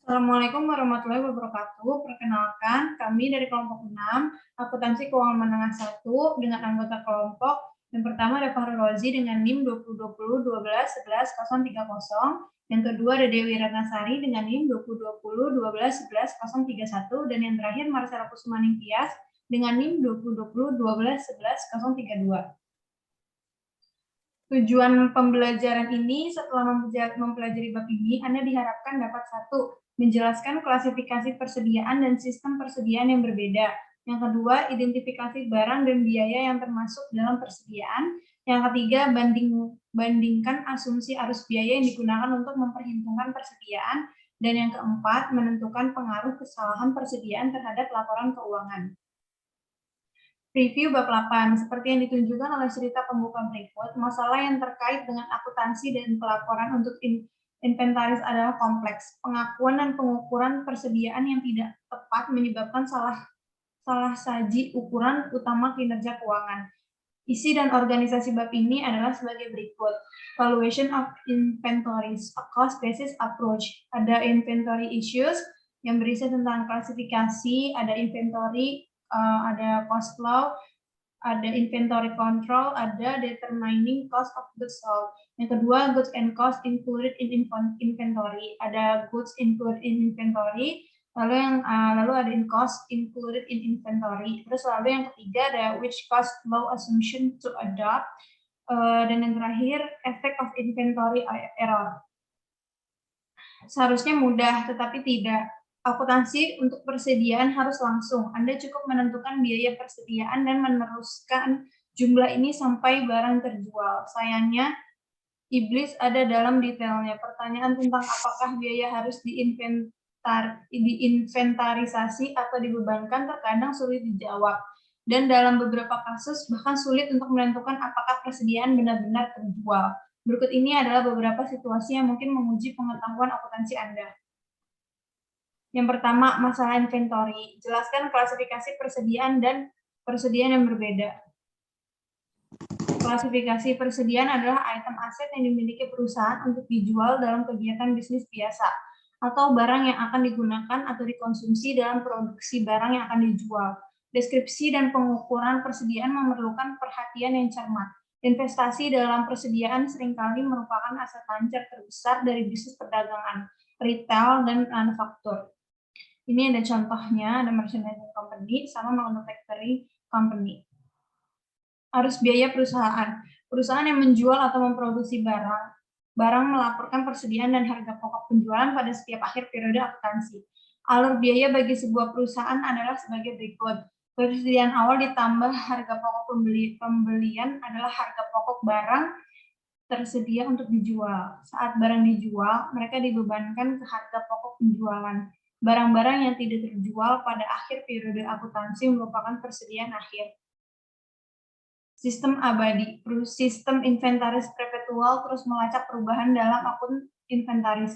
Assalamualaikum warahmatullahi wabarakatuh. Perkenalkan, kami dari kelompok 6, Akuntansi Keuangan Menengah 1, dengan anggota kelompok. Yang pertama ada Fahru Rozi dengan NIM 2020-12-11-030. Yang kedua ada Dewi Ratnasari dengan NIM 2020-12-11-031. Dan yang terakhir Marcella Kusumani Tias dengan NIM 2020-12-11-032. Tujuan pembelajaran ini setelah mempelajari bab ini, Anda diharapkan dapat 1. Menjelaskan klasifikasi persediaan dan sistem persediaan yang berbeda. Yang kedua, identifikasi barang dan biaya yang termasuk dalam persediaan. Yang ketiga, bandingkan asumsi arus biaya yang digunakan untuk memperhitungkan persediaan. Dan yang keempat, menentukan pengaruh kesalahan persediaan terhadap laporan keuangan. Review bab 8, seperti yang ditunjukkan oleh cerita pembuka berikut, masalah yang terkait dengan akuntansi dan pelaporan untuk inventaris adalah kompleks. Pengakuan dan pengukuran persediaan yang tidak tepat menyebabkan salah saji ukuran utama kinerja keuangan. Isi dan organisasi bab ini adalah sebagai berikut. Valuation of inventories, a cost basis approach. Ada inventory issues yang berisi tentang klasifikasi, ada inventory, ada cost flow, ada inventory control, ada determining cost of goods sold. Yang kedua, goods and cost included in inventory. Ada goods included in inventory, lalu ada in cost included in inventory. Terus lalu yang ketiga ada which cost flow assumption to adopt, dan yang terakhir effect of inventory error. Seharusnya mudah, tetapi tidak. Akuntansi untuk persediaan harus langsung. Anda cukup menentukan biaya persediaan dan meneruskan jumlah ini sampai barang terjual. Sayangnya, iblis ada dalam detailnya. Pertanyaan tentang apakah biaya harus diinventarisasi atau dibebankan terkadang sulit dijawab. Dan dalam beberapa kasus bahkan sulit untuk menentukan apakah persediaan benar-benar terjual. Berikut ini adalah beberapa situasi yang mungkin menguji pengetahuan akuntansi Anda. Yang pertama, masalah inventory. Jelaskan klasifikasi persediaan dan persediaan yang berbeda. Klasifikasi persediaan adalah item aset yang dimiliki perusahaan untuk dijual dalam kegiatan bisnis biasa, atau barang yang akan digunakan atau dikonsumsi dalam produksi barang yang akan dijual. Deskripsi dan pengukuran persediaan memerlukan perhatian yang cermat. Investasi dalam persediaan seringkali merupakan aset lancar terbesar dari bisnis perdagangan, retail, dan manufaktur. Ini ada contohnya, ada merchandising company sama manufacturing company. Arus biaya perusahaan. Perusahaan yang menjual atau memproduksi barang melaporkan persediaan dan harga pokok penjualan pada setiap akhir periode akuntansi. Alur biaya bagi sebuah perusahaan adalah sebagai berikut. Persediaan awal ditambah harga pokok pembelian adalah harga pokok barang tersedia untuk dijual. Saat barang dijual, mereka dibebankan ke harga pokok penjualan. Barang-barang yang tidak terjual pada akhir periode akuntansi merupakan persediaan akhir. Sistem abadi, sistem inventaris perpetual terus melacak perubahan dalam akun inventaris.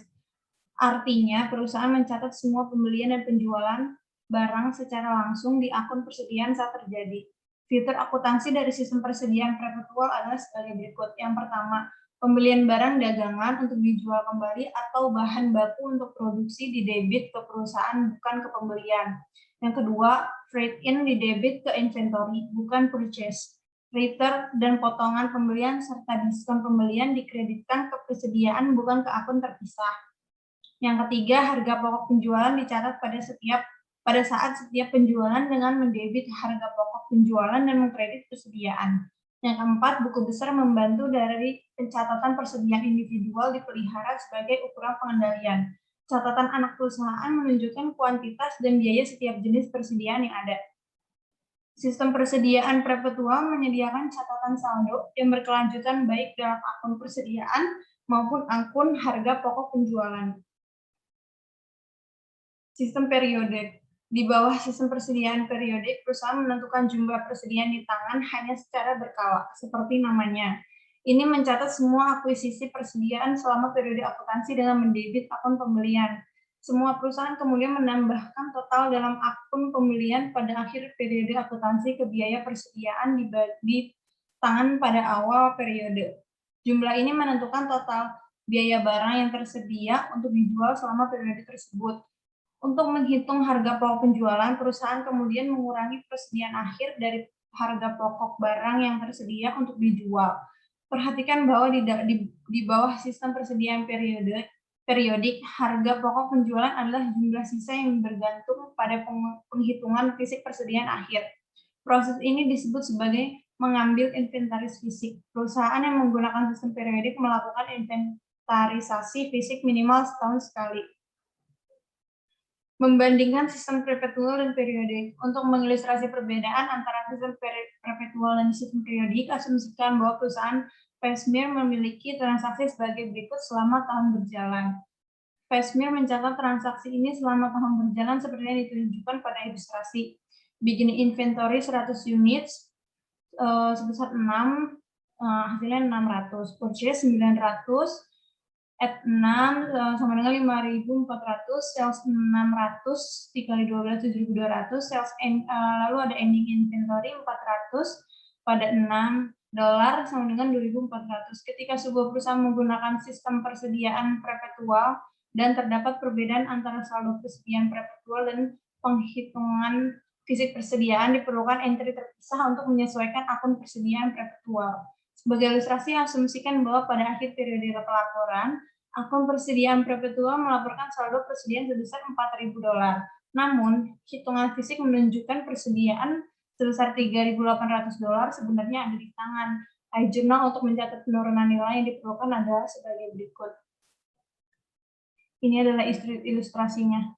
Artinya, perusahaan mencatat semua pembelian dan penjualan barang secara langsung di akun persediaan saat terjadi. Fitur akuntansi dari sistem persediaan perpetual adalah sebagai berikut. Yang pertama, pembelian barang dagangan untuk dijual kembali atau bahan baku untuk produksi didebit ke perusahaan, bukan ke pembelian. Yang kedua, freight in didebit ke inventory, bukan purchase. Return dan potongan pembelian serta diskon pembelian dikreditkan ke persediaan, bukan ke akun terpisah. Yang ketiga, harga pokok penjualan dicatat pada saat setiap penjualan dengan mendebit harga pokok penjualan dan mengkredit persediaan. Yang keempat, buku besar membantu dari pencatatan persediaan individual dipelihara sebagai ukuran pengendalian. Catatan anak perusahaan menunjukkan kuantitas dan biaya setiap jenis persediaan yang ada. Sistem persediaan perpetual menyediakan catatan saldo yang berkelanjutan baik dalam akun persediaan maupun akun harga pokok penjualan. Sistem periodik. Di bawah sistem persediaan periodik, perusahaan menentukan jumlah persediaan di tangan hanya secara berkala, seperti namanya. Ini mencatat semua akuisisi persediaan selama periode akuntansi dengan mendebit akun pembelian. Semua perusahaan kemudian menambahkan total dalam akun pembelian pada akhir periode akuntansi ke biaya persediaan di tangan pada awal periode. Jumlah ini menentukan total biaya barang yang tersedia untuk dijual selama periode tersebut. Untuk menghitung harga pokok penjualan, perusahaan kemudian mengurangi persediaan akhir dari harga pokok barang yang tersedia untuk dijual. Perhatikan bahwa di bawah sistem persediaan periodik, harga pokok penjualan adalah jumlah sisa yang bergantung pada penghitungan fisik persediaan akhir. Proses ini disebut sebagai mengambil inventaris fisik. Perusahaan yang menggunakan sistem periodik melakukan inventarisasi fisik minimal setahun sekali. Membandingkan sistem perpetual dan periodik. Untuk mengilustrasi perbedaan antara sistem perpetual dan sistem periodik, asumsikan bahwa perusahaan Fashmere memiliki transaksi sebagai berikut selama tahun berjalan. Fashmere mencatat transaksi ini selama tahun berjalan seperti yang ditunjukkan pada ilustrasi. Beginning inventory 100 units, sebesar 6, hasilnya 600. Purchase 900, at 6 sama dengan 5.400, sales 600 dikali 12 7.200, sales lalu ada ending inventory 400 pada $6 sama dengan 2.400. Ketika sebuah perusahaan menggunakan sistem persediaan perpetual dan terdapat perbedaan antara saldo persediaan perpetual dan penghitungan fisik persediaan, diperlukan entry terpisah untuk menyesuaikan akun persediaan perpetual. Sebagai ilustrasi, asumsikan bahwa pada akhir periode pelaporan, akun persediaan perpetual melaporkan saldo persediaan sebesar $4.000. Namun, hitungan fisik menunjukkan persediaan sebesar $3.800 sebenarnya ada di tangan iJournal. Untuk mencatat penurunan nilai yang diperlukan adalah sebagai berikut. Ini adalah ilustrasinya.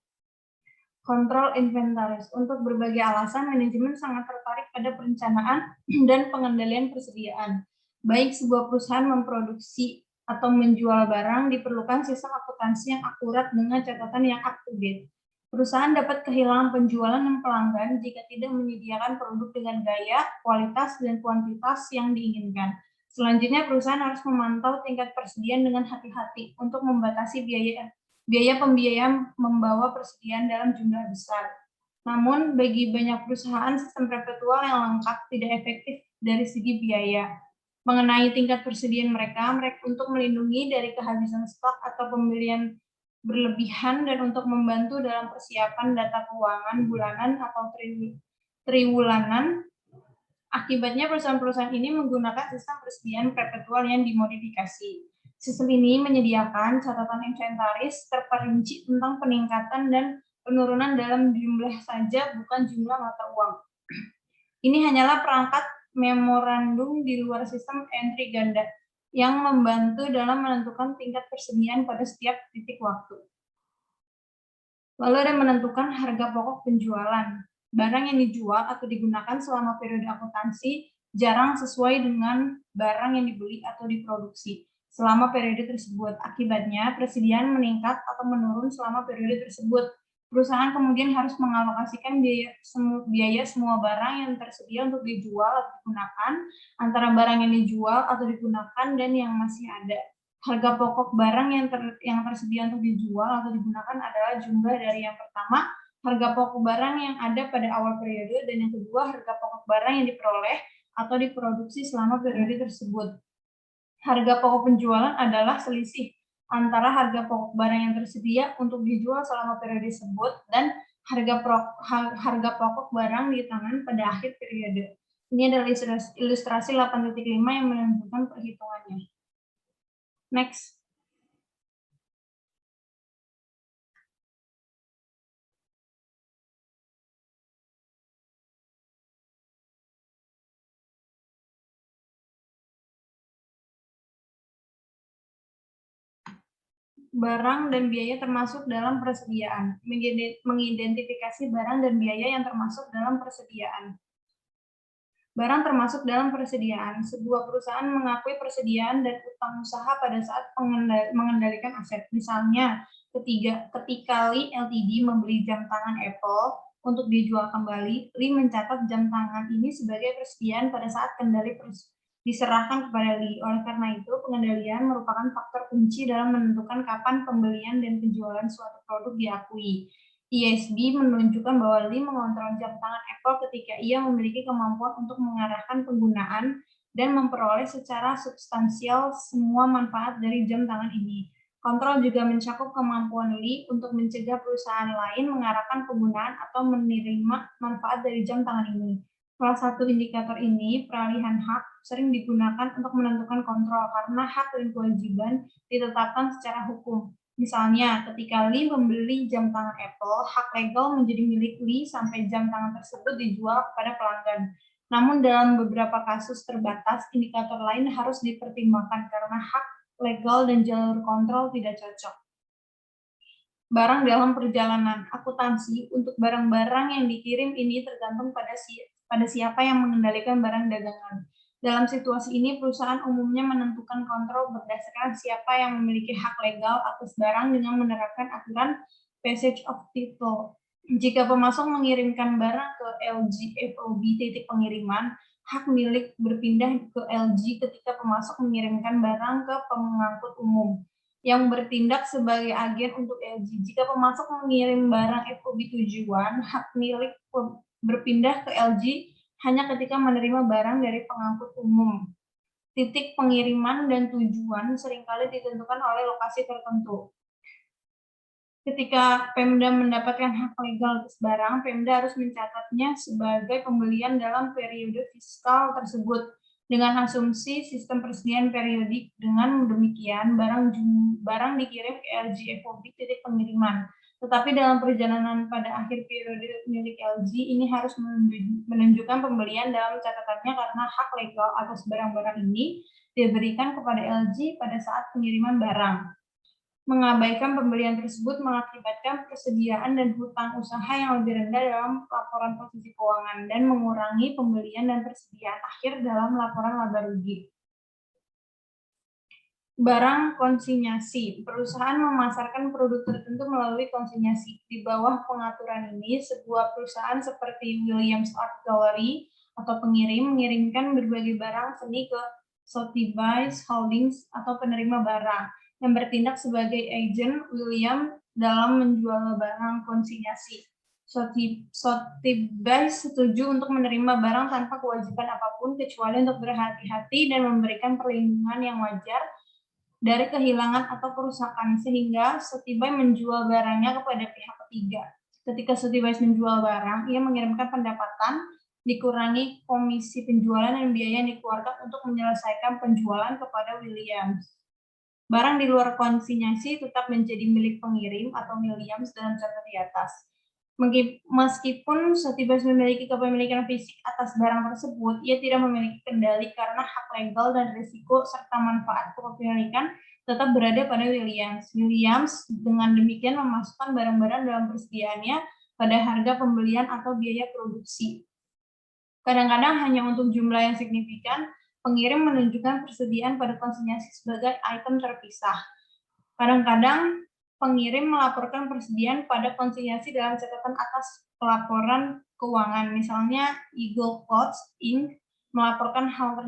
Kontrol inventaris. Untuk berbagai alasan, manajemen sangat tertarik pada perencanaan dan pengendalian persediaan. Baik sebuah perusahaan memproduksi atau menjual barang, diperlukan sistem akuntansi yang akurat dengan catatan yang up to date. Perusahaan dapat kehilangan penjualan dan pelanggan jika tidak menyediakan produk dengan gaya, kualitas, dan kuantitas yang diinginkan. Selanjutnya, perusahaan harus memantau tingkat persediaan dengan hati-hati untuk membatasi biaya pembiayaan membawa persediaan dalam jumlah besar. Namun, bagi banyak perusahaan, sistem perpetual yang lengkap tidak efektif dari segi biaya. Mengenai tingkat persediaan mereka untuk melindungi dari kehabisan stok atau pembelian berlebihan dan untuk membantu dalam persiapan data keuangan bulanan atau triwulanan. Akibatnya, perusahaan-perusahaan ini menggunakan sistem persediaan perpetual yang dimodifikasi. Sistem ini menyediakan catatan inventaris terperinci tentang peningkatan dan penurunan dalam jumlah saja, bukan jumlah mata uang. Ini hanyalah perangkat memorandum di luar sistem entry ganda yang membantu dalam menentukan tingkat persediaan pada setiap titik waktu. Lalu ada menentukan harga pokok penjualan. Barang yang dijual atau digunakan selama periode akuntansi jarang sesuai dengan barang yang dibeli atau diproduksi selama periode tersebut. Akibatnya, persediaan meningkat atau menurun selama periode tersebut. Perusahaan kemudian harus mengalokasikan biaya semua barang yang tersedia untuk dijual atau digunakan antara barang yang dijual atau digunakan dan yang masih ada. Harga pokok barang yang tersedia untuk dijual atau digunakan adalah jumlah dari yang pertama, harga pokok barang yang ada pada awal periode, dan yang kedua, harga pokok barang yang diperoleh atau diproduksi selama periode tersebut. Harga pokok penjualan adalah selisih antara harga pokok barang yang tersedia untuk dijual selama periode tersebut dan harga pokok barang di tangan pada akhir periode. Ini adalah ilustrasi 8.5 yang menunjukkan perhitungannya. Next. Barang dan biaya termasuk dalam persediaan. Mengidentifikasi barang dan biaya yang termasuk dalam persediaan. Barang termasuk dalam persediaan. Sebuah perusahaan mengakui persediaan dan utang usaha pada saat mengendalikan aset. Misalnya, ketika Lee Ltd membeli jam tangan Apple untuk dijual kembali, Lee mencatat jam tangan ini sebagai persediaan pada saat kendali diserahkan kepada Lee. Oleh karena itu, pengendalian merupakan faktor kunci dalam menentukan kapan pembelian dan penjualan suatu produk diakui. ISB menunjukkan bahwa Lee mengontrol jam tangan Apple ketika ia memiliki kemampuan untuk mengarahkan penggunaan dan memperoleh secara substansial semua manfaat dari jam tangan ini. Kontrol juga mencakup kemampuan Lee untuk mencegah perusahaan lain mengarahkan penggunaan atau menerima manfaat dari jam tangan ini. Salah satu indikator ini, peralihan hak, sering digunakan untuk menentukan kontrol karena hak dan kewajiban ditetapkan secara hukum. Misalnya, ketika Lee membeli jam tangan Apple, hak legal menjadi milik Lee sampai jam tangan tersebut dijual kepada pelanggan. Namun dalam beberapa kasus terbatas, indikator lain harus dipertimbangkan karena hak legal dan jalur kontrol tidak cocok. Barang dalam perjalanan, akuntansi untuk barang-barang yang dikirim ini tergantung pada siapa yang mengendalikan barang dagangan. Dalam situasi ini, perusahaan umumnya menentukan kontrol berdasarkan siapa yang memiliki hak legal atas barang dengan menerapkan aturan passage of title. Jika pemasok mengirimkan barang ke LG FOB titik pengiriman, hak milik berpindah ke LG ketika pemasok mengirimkan barang ke pengangkut umum yang bertindak sebagai agen untuk LG. Jika pemasok mengirim barang FOB tujuan, hak milik berpindah ke LG hanya ketika menerima barang dari pengangkut umum. Titik pengiriman dan tujuan seringkali ditentukan oleh lokasi tertentu. Ketika Pemda mendapatkan hak legal atas barang, Pemda harus mencatatnya sebagai pembelian dalam periode fiskal tersebut dengan asumsi sistem persediaan periodik. Dengan demikian, barang dikirim ke LG FOB titik pengiriman. Tetapi dalam perjalanan pada akhir periode milik LG, ini harus menunjukkan pembelian dalam catatannya karena hak legal atas barang-barang ini diberikan kepada LG pada saat pengiriman barang. Mengabaikan pembelian tersebut mengakibatkan persediaan dan hutang usaha yang lebih rendah dalam laporan posisi keuangan dan mengurangi pembelian dan persediaan akhir dalam laporan laba rugi. Barang konsinyasi. Perusahaan memasarkan produk tertentu melalui konsinyasi. Di bawah pengaturan ini, sebuah perusahaan seperti Williams Art Gallery atau pengirim mengirimkan berbagai barang seni ke Sotheby's Holdings atau penerima barang yang bertindak sebagai agen William dalam menjual barang konsinyasi. Sotheby's setuju untuk menerima barang tanpa kewajiban apapun kecuali untuk berhati-hati dan memberikan perlindungan yang wajar dari kehilangan atau kerusakan, sehingga Sotheby's menjual barangnya kepada pihak ketiga. Ketika Sotheby's menjual barang, ia mengirimkan pendapatan dikurangi komisi penjualan dan biaya yang dikeluarkan untuk menyelesaikan penjualan kepada Williams. Barang di luar konsinyasi tetap menjadi milik pengirim atau Williams dalam contoh di atas. Meskipun Sotheby's memiliki kepemilikan fisik atas barang tersebut, ia tidak memiliki kendali karena hak legal dan risiko serta manfaat kepemilikan tetap berada pada Williams. Williams dengan demikian memasukkan barang-barang dalam persediaannya pada harga pembelian atau biaya produksi. Kadang-kadang hanya untuk jumlah yang signifikan, pengirim menunjukkan persediaan pada konsinyasi sebagai item terpisah. Kadang-kadang pengirim melaporkan persediaan pada konsinyasi dalam catatan atas pelaporan keuangan. Misalnya, Eagle Clothes Inc. melaporkan hal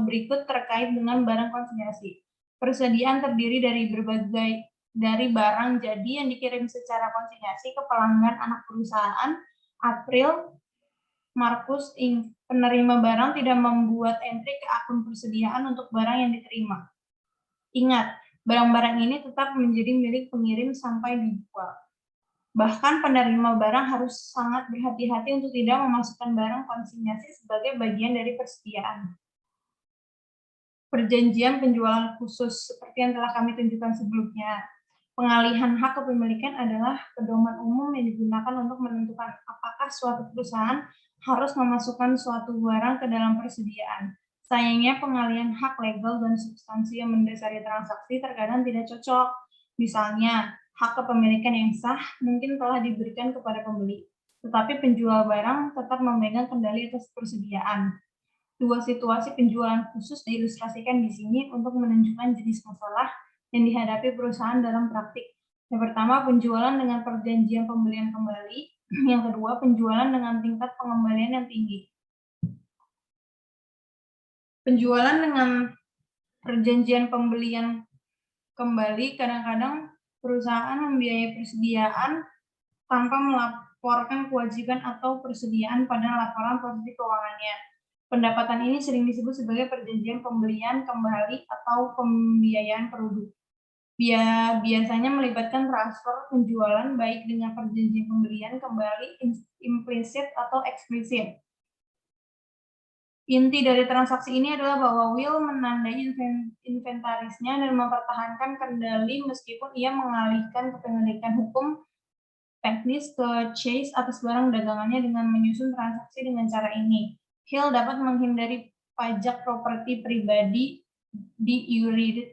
berikut terkait dengan barang konsinyasi. Persediaan terdiri dari barang jadi yang dikirim secara konsinyasi ke pelanggan anak perusahaan April Marcus Inc. Penerima barang tidak membuat entry ke akun persediaan untuk barang yang diterima. Ingat, barang-barang ini tetap menjadi milik pengirim sampai dijual. Bahkan penerima barang harus sangat berhati-hati untuk tidak memasukkan barang konsinyasi sebagai bagian dari persediaan. Perjanjian penjualan khusus, seperti yang telah kami tunjukkan sebelumnya. Pengalihan hak kepemilikan adalah pedoman umum yang digunakan untuk menentukan apakah suatu perusahaan harus memasukkan suatu barang ke dalam persediaan. Sayangnya pengalihan hak legal dan substansi yang mendasari transaksi terkadang tidak cocok. Misalnya, hak kepemilikan yang sah mungkin telah diberikan kepada pembeli, tetapi penjual barang tetap memegang kendali atas persediaan. Dua situasi penjualan khusus diilustrasikan di sini untuk menunjukkan jenis masalah yang dihadapi perusahaan dalam praktik. Yang pertama, penjualan dengan perjanjian pembelian kembali. Yang kedua, penjualan dengan tingkat pengembalian yang tinggi. Penjualan dengan perjanjian pembelian kembali, kadang-kadang perusahaan membiayai persediaan tanpa melaporkan kewajiban atau persediaan pada laporan posisi keuangannya. Pendapatan ini sering disebut sebagai perjanjian pembelian kembali atau pembiayaan produk. Biasanya melibatkan transfer penjualan baik dengan perjanjian pembelian kembali implisit atau eksplisit. Inti dari transaksi ini adalah bahwa Will menandai inventarisnya dan mempertahankan kendali meskipun ia mengalihkan kepemilikan hukum teknis ke Chase atas barang dagangannya dengan menyusun transaksi dengan cara ini. Hill dapat menghindari pajak properti pribadi di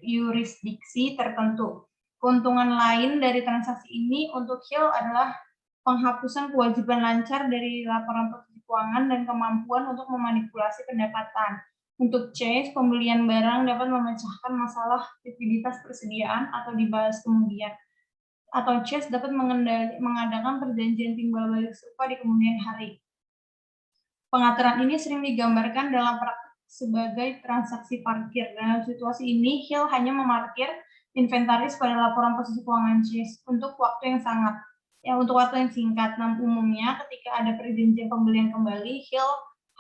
yurisdiksi tertentu. Keuntungan lain dari transaksi ini untuk Hill adalah penghapusan kewajiban lancar dari laporan posisi keuangan dan kemampuan untuk memanipulasi pendapatan. Untuk Chase, pembelian barang dapat memecahkan masalah likuiditas persediaan atau dibahas kemudian. Atau Chase dapat mengadakan perjanjian timbal balik serupa di kemudian hari. Pengaturan ini sering digambarkan dalam praktik sebagai transaksi parkir. Dalam situasi ini, Hill hanya memarkir inventaris pada laporan posisi keuangan Chase untuk waktu yang singkat. Nah, umumnya ketika ada perjanjian pembelian kembali, Hill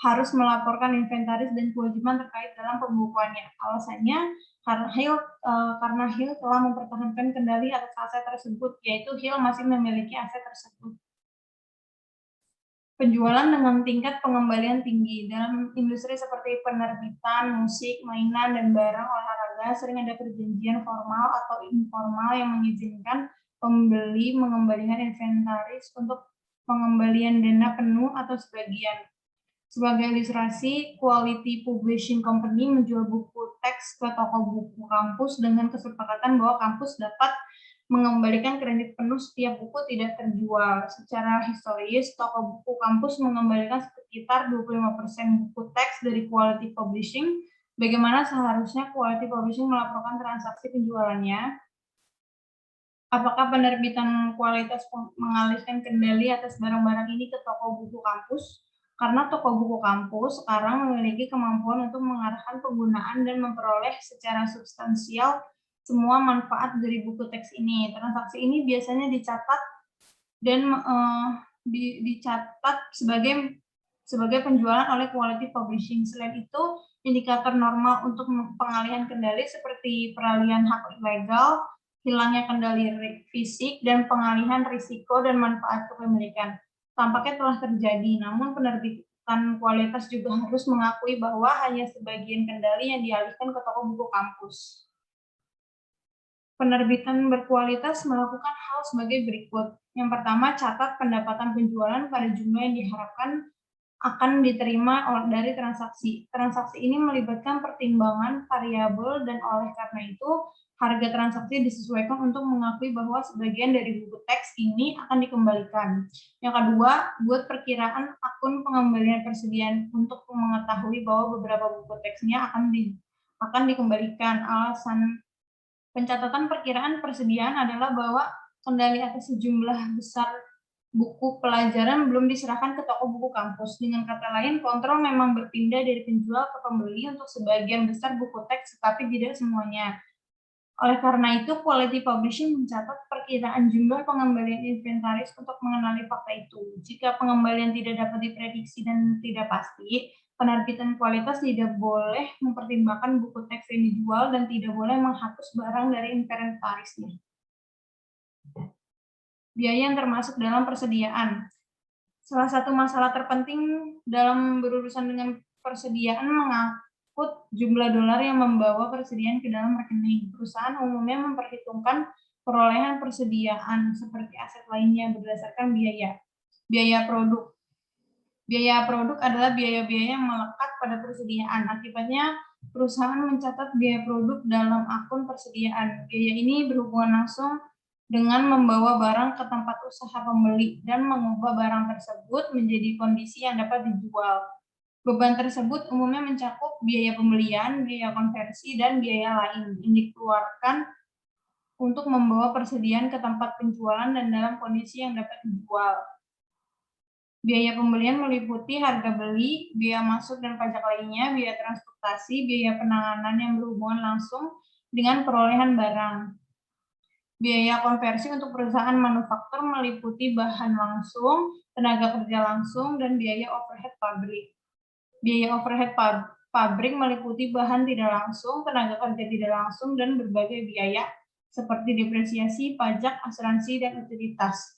harus melaporkan inventaris dan kewajiban terkait dalam pembukuannya. Alasannya karena Hill telah mempertahankan kendali atas aset tersebut, yaitu Hill masih memiliki aset tersebut. Penjualan dengan tingkat pengembalian tinggi. Dalam industri seperti penerbitan, musik, mainan, dan barang olahraga, sering ada perjanjian formal atau informal yang mengizinkan pembeli mengembalikan inventaris untuk pengembalian dana penuh atau sebagian. Sebagai ilustrasi, Quality Publishing Company menjual buku teks ke toko buku kampus dengan kesepakatan bahwa kampus dapat mengembalikan kredit penuh setiap buku tidak terjual. Secara historis, toko buku kampus mengembalikan sekitar 25% buku teks dari Quality Publishing. Bagaimana seharusnya Quality Publishing melaporkan transaksi penjualannya? Apakah penerbitan kualitas mengalihkan kendali atas barang-barang ini ke toko buku kampus? Karena toko buku kampus sekarang memiliki kemampuan untuk mengarahkan penggunaan dan memperoleh secara substansial semua manfaat dari buku teks ini. Transaksi ini biasanya dicatat dan dicatat sebagai penjualan oleh Quality Publishing. Selain itu, indikator normal untuk pengalihan kendali seperti peralihan hak ilegal, hilangnya kendali fisik, dan pengalihan risiko dan manfaat kepemilikan tampaknya telah terjadi, namun penerbitan kualitas juga harus mengakui bahwa hanya sebagian kendali yang dialihkan ke toko buku kampus. Penerbitan berkualitas melakukan hal sebagai berikut. Yang pertama, catat pendapatan penjualan pada jumlah yang diharapkan akan diterima dari transaksi. Transaksi ini melibatkan pertimbangan variabel dan oleh karena itu harga transaksi disesuaikan untuk mengakui bahwa sebagian dari buku teks ini akan dikembalikan. Yang kedua, buat perkiraan akun pengembalian persediaan untuk mengetahui bahwa beberapa buku teksnya akan dikembalikan. Alasan pencatatan perkiraan persediaan adalah bahwa kendali atas sejumlah besar buku pelajaran belum diserahkan ke toko buku kampus. Dengan kata lain, kontrol memang berpindah dari penjual ke pembeli untuk sebagian besar buku teks, tetapi tidak semuanya. Oleh karena itu, Quality Publishing mencatat perkiraan jumlah pengembalian inventaris untuk mengenali fakta itu. Jika pengembalian tidak dapat diprediksi dan tidak pasti, penerbitan kualitas tidak boleh mempertimbangkan buku teks yang dijual dan tidak boleh menghapus barang dari inventarisnya. Biaya yang termasuk dalam persediaan. Salah satu masalah terpenting dalam berurusan dengan persediaan mengangkut jumlah dolar yang membawa persediaan ke dalam rekening. Perusahaan umumnya memperhitungkan perolehan persediaan seperti aset lainnya berdasarkan biaya. Biaya produk. Biaya produk adalah biaya-biaya yang melekat pada persediaan. Akibatnya, perusahaan mencatat biaya produk dalam akun persediaan. Biaya ini berhubungan langsung dengan membawa barang ke tempat usaha pembeli dan mengubah barang tersebut menjadi kondisi yang dapat dijual. Beban tersebut umumnya mencakup biaya pembelian, biaya konversi, dan biaya lain yang dikeluarkan untuk membawa persediaan ke tempat penjualan dan dalam kondisi yang dapat dijual. Biaya pembelian meliputi harga beli, biaya masuk dan pajak lainnya, biaya transportasi, biaya penanganan yang berhubungan langsung dengan perolehan barang. Biaya konversi untuk perusahaan manufaktur meliputi bahan langsung, tenaga kerja langsung, dan biaya overhead pabrik. Biaya overhead pabrik meliputi bahan tidak langsung, tenaga kerja tidak langsung, dan berbagai biaya seperti depresiasi, pajak, asuransi, dan utilitas.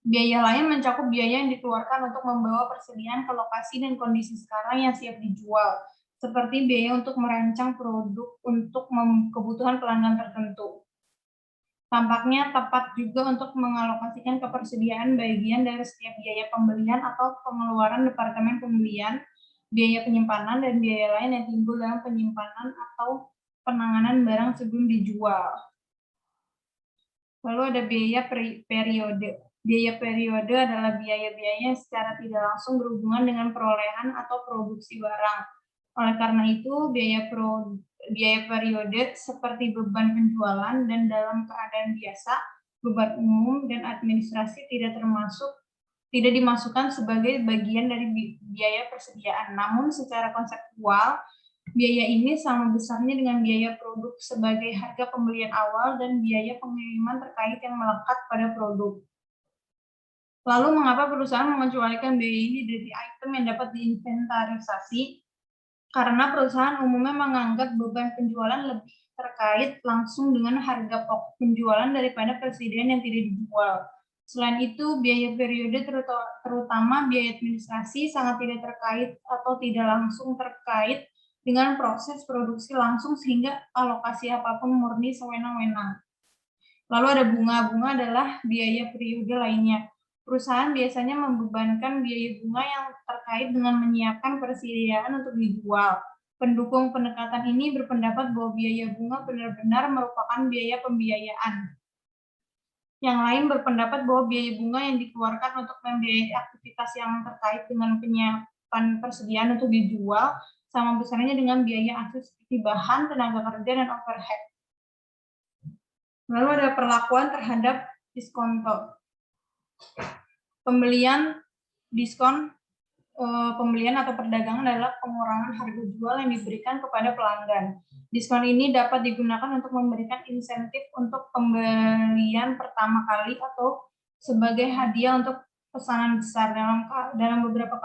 Biaya lain mencakup biaya yang dikeluarkan untuk membawa persediaan ke lokasi dan kondisi sekarang yang siap dijual, seperti biaya untuk merancang produk untuk kebutuhan pelanggan tertentu. Tampaknya tepat juga untuk mengalokasikan kepersediaan bagian dari setiap biaya pembelian atau pengeluaran departemen pembelian, biaya penyimpanan, dan biaya lain yang timbul dalam penyimpanan atau penanganan barang sebelum dijual. Lalu ada biaya periode. Biaya periode adalah biaya-biaya yang secara tidak langsung berhubungan dengan perolehan atau produksi barang. Oleh karena itu, biaya periode seperti beban penjualan dan dalam keadaan biasa, beban umum dan administrasi tidak dimasukkan sebagai bagian dari biaya persediaan. Namun secara konseptual, biaya ini sama besarnya dengan biaya produk sebagai harga pembelian awal dan biaya pengiriman terkait yang melekat pada produk. Lalu mengapa perusahaan mengecualikan biaya ini dari item yang dapat diinventarisasi? Karena perusahaan umumnya menganggap beban penjualan lebih terkait langsung dengan harga pokok penjualan daripada persediaan yang tidak dijual. Selain itu, biaya periode terutama biaya administrasi sangat tidak terkait atau tidak langsung terkait dengan proses produksi langsung sehingga alokasi apapun murni sewenang-wenang. Lalu ada bunga adalah biaya periode lainnya. Perusahaan biasanya membebankan biaya bunga yang terkait dengan menyiapkan persediaan untuk dijual. Pendukung pendekatan ini berpendapat bahwa biaya bunga benar-benar merupakan biaya pembiayaan. Yang lain berpendapat bahwa biaya bunga yang dikeluarkan untuk membiayai aktivitas yang terkait dengan penyiapan persediaan untuk dijual sama besarnya dengan biaya asli seperti bahan, tenaga kerja, dan overhead. Lalu ada perlakuan terhadap diskonto. Pembelian atau perdagangan adalah pengurangan harga jual yang diberikan kepada pelanggan. Diskon ini dapat digunakan untuk memberikan insentif untuk pembelian pertama kali atau sebagai hadiah untuk pesanan besar. Dalam beberapa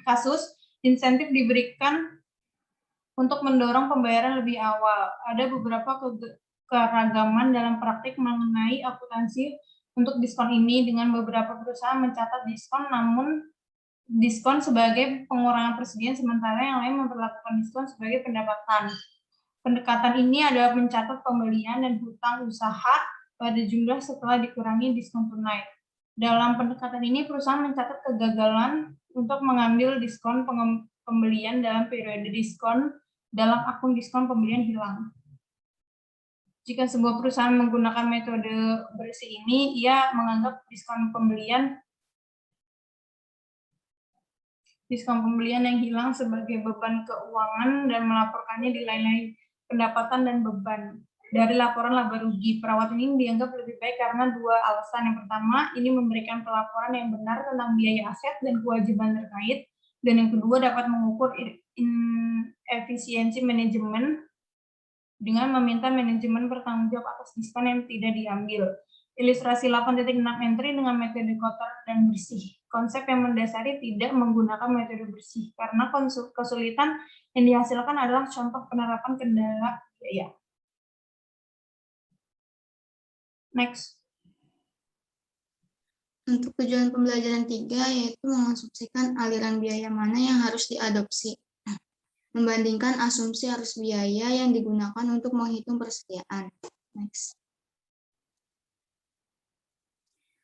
kasus, insentif diberikan untuk mendorong pembayaran lebih awal. Ada beberapa keragaman dalam praktik mengenai akuntansi untuk diskon ini, dengan beberapa perusahaan mencatat diskon sebagai pengurangan persediaan, sementara yang lain memperlakukan diskon sebagai pendapatan. Pendekatan ini adalah mencatat pembelian dan hutang usaha pada jumlah setelah dikurangi diskon tunai. Dalam pendekatan ini, perusahaan mencatat kegagalan untuk mengambil diskon pembelian dalam periode diskon dalam akun diskon pembelian hilang. Jika sebuah perusahaan menggunakan metode bersih ini, ia menganggap diskon pembelian yang hilang sebagai beban keuangan dan melaporkannya di lain-lain pendapatan dan beban. Dari laporan laba rugi, perawatan ini dianggap lebih baik karena dua alasan. Yang pertama, ini memberikan pelaporan yang benar tentang biaya aset dan kewajiban terkait, dan yang kedua dapat mengukur efisiensi manajemen dengan meminta manajemen bertanggung jawab atas diskon yang tidak diambil. Ilustrasi 8.6 entry dengan metode kotor dan bersih. Konsep yang mendasari tidak menggunakan metode bersih karena kesulitan yang dihasilkan adalah contoh penerapan kendala biaya. Next. Untuk tujuan pembelajaran 3 yaitu mengasumsikan aliran biaya mana yang harus diadopsi. Membandingkan asumsi arus biaya yang digunakan untuk menghitung persediaan. Next.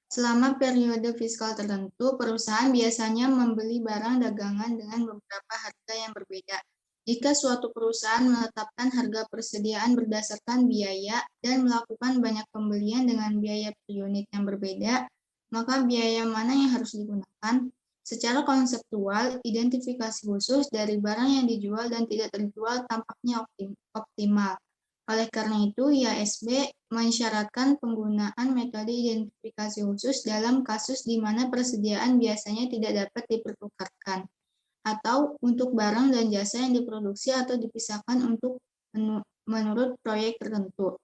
Selama periode fiskal tertentu, perusahaan biasanya membeli barang dagangan dengan beberapa harga yang berbeda. Jika suatu perusahaan menetapkan harga persediaan berdasarkan biaya dan melakukan banyak pembelian dengan biaya per unit yang berbeda, maka biaya mana yang harus digunakan? Secara konseptual, identifikasi khusus dari barang yang dijual dan tidak terjual tampaknya optimal. Oleh karena itu, IASB mensyaratkan penggunaan metode identifikasi khusus dalam kasus di mana persediaan biasanya tidak dapat dipertukarkan, atau untuk barang dan jasa yang diproduksi atau dipisahkan untuk menurut proyek tertentu.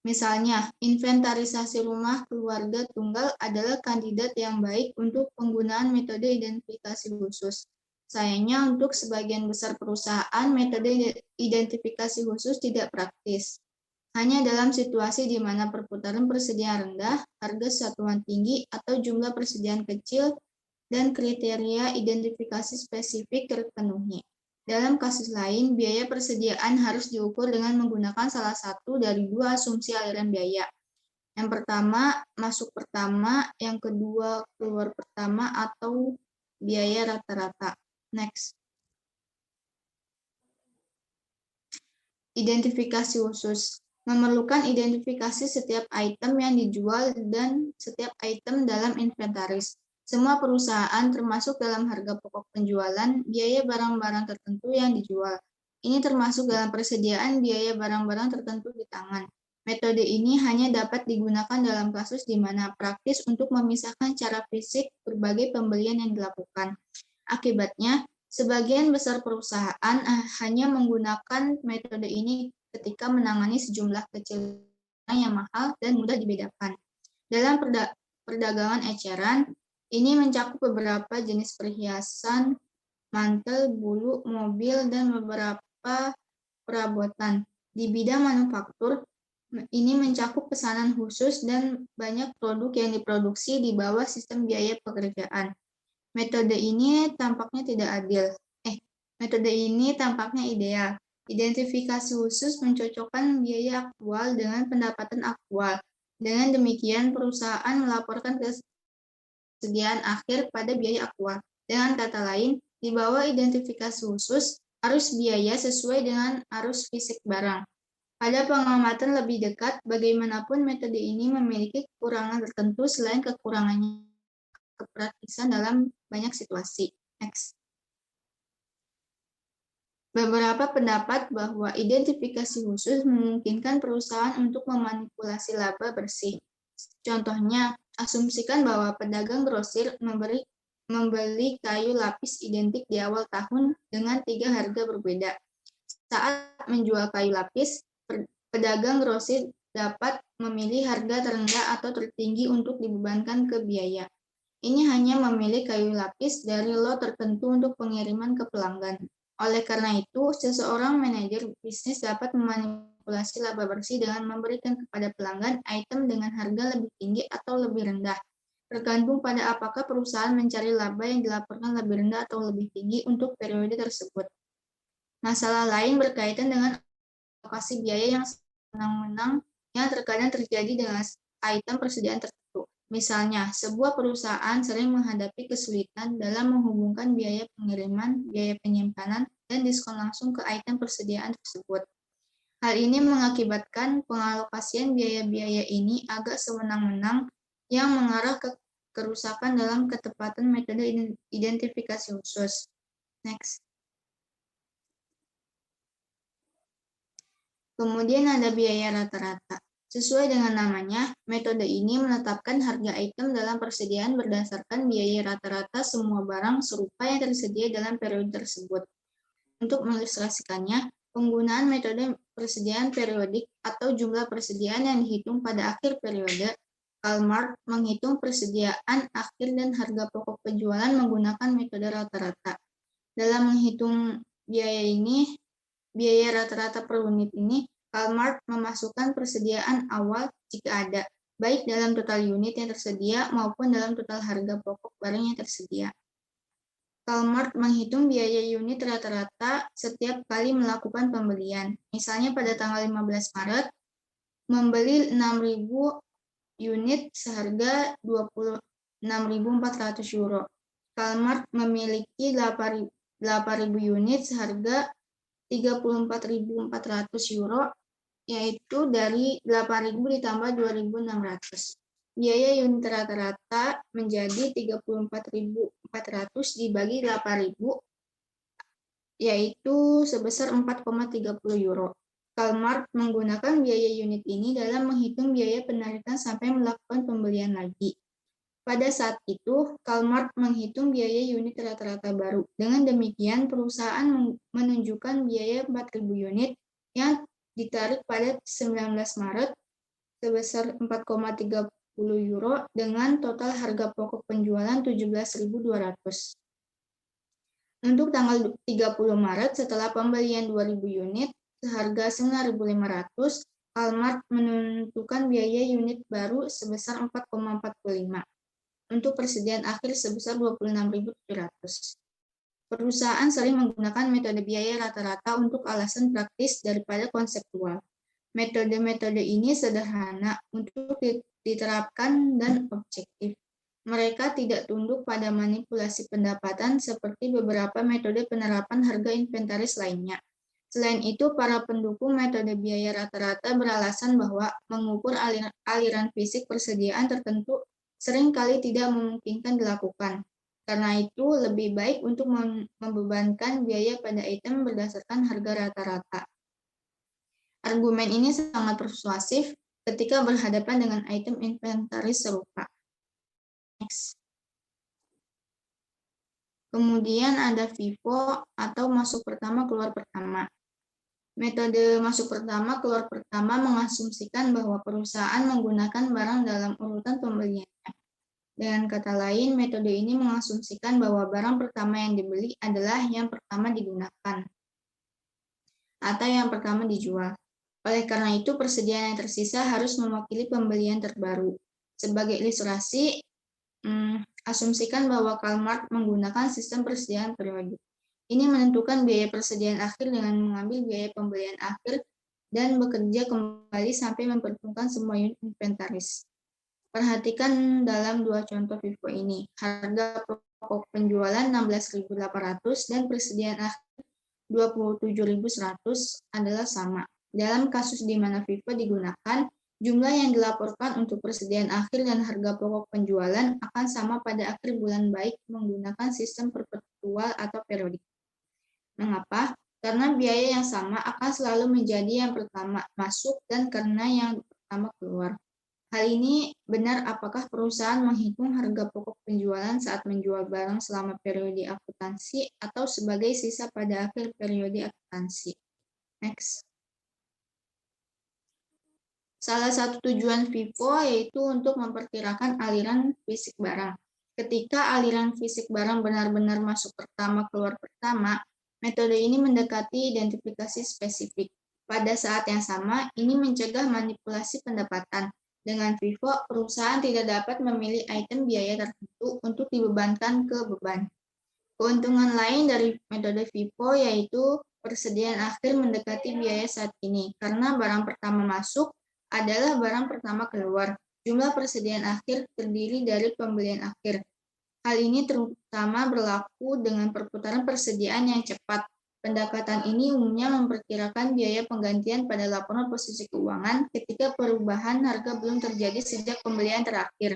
Misalnya, inventarisasi rumah keluarga tunggal adalah kandidat yang baik untuk penggunaan metode identifikasi khusus. Sayangnya untuk sebagian besar perusahaan, metode identifikasi khusus tidak praktis. Hanya dalam situasi di mana perputaran persediaan rendah, harga satuan tinggi, atau jumlah persediaan kecil, dan kriteria identifikasi spesifik terpenuhi. Dalam kasus lain, biaya persediaan harus diukur dengan menggunakan salah satu dari dua asumsi aliran biaya. Yang pertama, masuk pertama, yang kedua, keluar pertama, atau biaya rata-rata. Next. Identifikasi khusus. Memerlukan identifikasi setiap item yang dijual dan setiap item dalam inventaris. Semua perusahaan termasuk dalam harga pokok penjualan, biaya barang-barang tertentu yang dijual. Ini termasuk dalam persediaan biaya barang-barang tertentu di tangan. Metode ini hanya dapat digunakan dalam kasus di mana praktis untuk memisahkan secara fisik berbagai pembelian yang dilakukan. Akibatnya, sebagian besar perusahaan hanya menggunakan metode ini ketika menangani sejumlah kecil yang mahal dan mudah dibedakan. Dalam perdagangan eceran, ini mencakup beberapa jenis perhiasan, mantel, bulu, mobil, dan beberapa perabotan. Di bidang manufaktur, ini mencakup pesanan khusus dan banyak produk yang diproduksi di bawah sistem biaya pekerjaan. Metode ini tampaknya tidak adil. Metode ini tampaknya ideal. Identifikasi khusus mencocokkan biaya aktual dengan pendapatan aktual. Dengan demikian, perusahaan melaporkan kesediaan akhir pada biaya aktual. Dengan kata lain, di bawah identifikasi khusus, arus biaya sesuai dengan arus fisik barang. Pada pengamatan lebih dekat, bagaimanapun metode ini memiliki kekurangan tertentu selain kekurangannya kepraktisan dalam banyak situasi. Next. Beberapa pendapat bahwa identifikasi khusus memungkinkan perusahaan untuk memanipulasi laba bersih. Contohnya, asumsikan bahwa pedagang grosir membeli kayu lapis identik di awal tahun dengan 3 harga berbeda. Saat menjual kayu lapis, pedagang grosir dapat memilih harga terendah atau tertinggi untuk dibebankan ke biaya. Ini hanya memilih kayu lapis dari lot tertentu untuk pengiriman ke pelanggan. Oleh karena itu, seseorang manajer bisnis dapat memanipulasi laba bersih dengan memberikan kepada pelanggan item dengan harga lebih tinggi atau lebih rendah, tergantung pada apakah perusahaan mencari laba yang dilaporkan lebih rendah atau lebih tinggi untuk periode tersebut. Masalah lain berkaitan dengan alokasi biaya yang senang-menang yang terkadang terjadi dengan item persediaan tertentu. Misalnya, sebuah perusahaan sering menghadapi kesulitan dalam menghubungkan biaya pengiriman, biaya penyimpanan, dan diskon langsung ke item persediaan tersebut. Hal ini mengakibatkan pengalokasian biaya-biaya ini agak sewenang-wenang yang mengarah ke kerusakan dalam ketepatan metode identifikasi khusus. Next. Kemudian ada biaya rata-rata. Sesuai dengan namanya, metode ini menetapkan harga item dalam persediaan berdasarkan biaya rata-rata semua barang serupa yang tersedia dalam periode tersebut. Untuk mengilustrasikannya, penggunaan metode persediaan periodik atau jumlah persediaan yang dihitung pada akhir periode, Karl Marx menghitung persediaan akhir dan harga pokok penjualan menggunakan metode rata-rata. Dalam menghitung biaya rata-rata per unit ini, Karl Marx memasukkan persediaan awal jika ada, baik dalam total unit yang tersedia maupun dalam total harga pokok barang yang tersedia. Karl Marx menghitung biaya unit rata-rata setiap kali melakukan pembelian. Misalnya pada tanggal 15 Maret, membeli 6.000 unit seharga 26.400 euro. Karl Marx memiliki 8.000 unit seharga 34.400 euro, yaitu dari 8.000 ditambah 2.600. Biaya unit rata-rata menjadi 34.400 dibagi 8.000, yaitu sebesar 4,30 euro. Karl Marx menggunakan biaya unit ini dalam menghitung biaya penarikan sampai melakukan pembelian lagi. Pada saat itu, Karl Marx menghitung biaya unit rata-rata baru. Dengan demikian, perusahaan menunjukkan biaya 4.000 unit yang ditarik pada 19 Maret sebesar 4,30 euro dengan total harga pokok penjualan 17.200. Untuk tanggal 30 Maret setelah pembelian 2.000 unit seharga 9.500, Almart menentukan biaya unit baru sebesar 4,45. Untuk persediaan akhir sebesar 26.700. Perusahaan sering menggunakan metode biaya rata-rata untuk alasan praktis daripada konseptual. Metode-metode ini sederhana untuk diterapkan dan objektif. Mereka tidak tunduk pada manipulasi pendapatan seperti beberapa metode penerapan harga inventaris lainnya. Selain itu, para pendukung metode biaya rata-rata beralasan bahwa mengukur aliran fisik persediaan tertentu seringkali tidak memungkinkan dilakukan. Karena itu, lebih baik untuk membebankan biaya pada item berdasarkan harga rata-rata. Argumen ini sangat persuasif ketika berhadapan dengan item inventaris serupa. Next. Kemudian ada FIFO atau masuk pertama keluar pertama. Metode masuk pertama keluar pertama mengasumsikan bahwa perusahaan menggunakan barang dalam urutan pembeliannya. Dengan kata lain, metode ini mengasumsikan bahwa barang pertama yang dibeli adalah yang pertama digunakan atau yang pertama dijual. Oleh karena itu, persediaan yang tersisa harus mewakili pembelian terbaru. Sebagai ilustrasi, asumsikan bahwa Walmart menggunakan sistem persediaan periodik. Ini menentukan biaya persediaan akhir dengan mengambil biaya pembelian akhir dan bekerja kembali sampai memperhitungkan semua unit inventaris. Perhatikan dalam dua contoh FIFO ini. Harga pokok penjualan 16.800 dan persediaan akhir 27.100 adalah sama. Dalam kasus di mana FIFO digunakan, jumlah yang dilaporkan untuk persediaan akhir dan harga pokok penjualan akan sama pada akhir bulan baik menggunakan sistem perpetual atau periodik. Mengapa? Karena biaya yang sama akan selalu menjadi yang pertama masuk dan karena yang pertama keluar. Hal ini benar apakah perusahaan menghitung harga pokok penjualan saat menjual barang selama periode akuntansi atau sebagai sisa pada akhir periode akuntansi. Next. Salah satu tujuan FIFO yaitu untuk memperkirakan aliran fisik barang. Ketika aliran fisik barang benar-benar masuk pertama keluar pertama, metode ini mendekati identifikasi spesifik. Pada saat yang sama, ini mencegah manipulasi pendapatan. Dengan FIFO, perusahaan tidak dapat memilih item biaya tertentu untuk dibebankan ke beban. Keuntungan lain dari metode FIFO yaitu persediaan akhir mendekati biaya saat ini, karena barang pertama masuk adalah barang pertama keluar. Jumlah persediaan akhir terdiri dari pembelian akhir. Hal ini terutama berlaku dengan perputaran persediaan yang cepat. Pendekatan ini umumnya memperkirakan biaya penggantian pada laporan posisi keuangan ketika perubahan harga belum terjadi sejak pembelian terakhir.